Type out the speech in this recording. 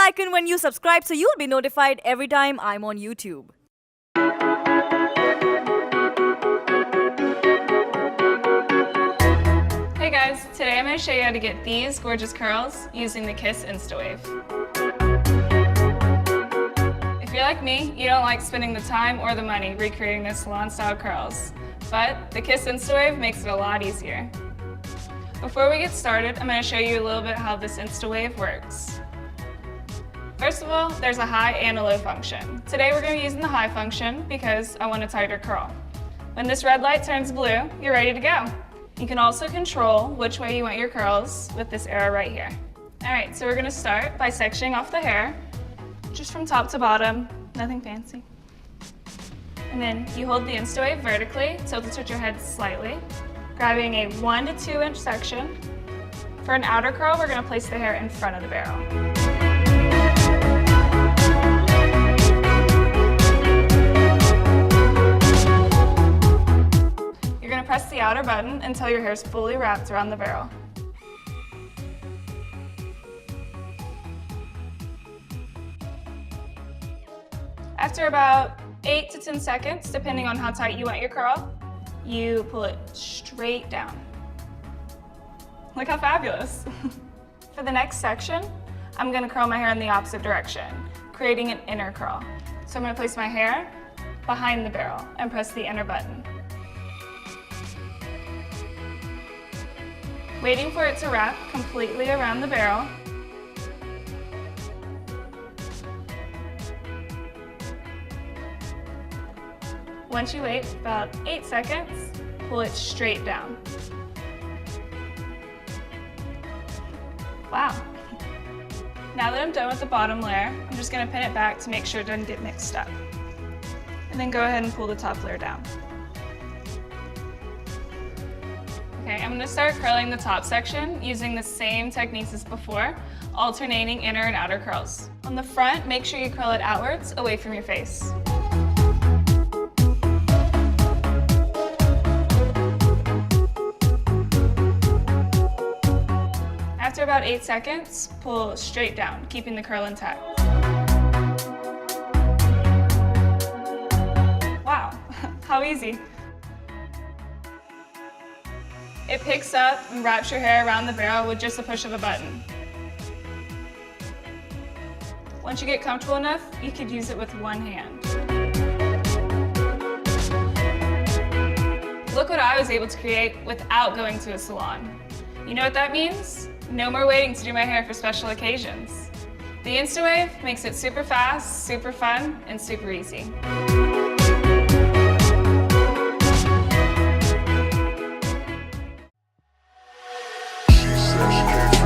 icon when you subscribe so you'll be notified every time I'm on YouTube. Hey guys, today I'm going to show you how to get these gorgeous curls using the Kiss InstaWave. If you're like me, you don't like spending the time or the money recreating those salon-style curls, but the Kiss InstaWave makes it a lot easier. Before we get started, I'm going to show you a little bit how this InstaWave works. First of all, there's a high and a low function. Today we're going to be using the high function because I want a tighter curl. When this red light turns blue, you're ready to go. You can also control which way you want your curls with this arrow right here. Alright, so we're going to start by sectioning off the hair, just from top to bottom, nothing fancy. And then you hold the InstaWave vertically, tilt it towards your head slightly, grabbing a 1 to 2 inch section. For an outer curl, we're going to place the hair in front of the barrel. You're going to press the outer button until your hair is fully wrapped around the barrel. After about 8 to 10 seconds, depending on how tight you want your curl, you pull it straight down. Look how fabulous. For the next section, I'm going to curl my hair in the opposite direction, creating an inner curl. So I'm going to place my hair behind the barrel and press the inner button. Waiting for it to wrap completely around the barrel. Once you wait about 8 seconds, pull it straight down. Wow. Now that I'm done with the bottom layer, I'm just going to pin it back to make sure it doesn't get mixed up. And then go ahead and pull the top layer down. Okay, I'm going to start curling the top section using the same techniques as before, alternating inner and outer curls. On the front, make sure you curl it outwards, away from your face. After about 8 seconds, pull straight down, keeping the curl intact. Wow, how easy. It picks up and wraps your hair around the barrel with just a push of a button. Once you get comfortable enough, you could use it with one hand. Look what I was able to create without going to a salon. You know what that means? No more waiting to do my hair for special occasions. The InstaWave makes it super fast, super fun, and super easy. She said she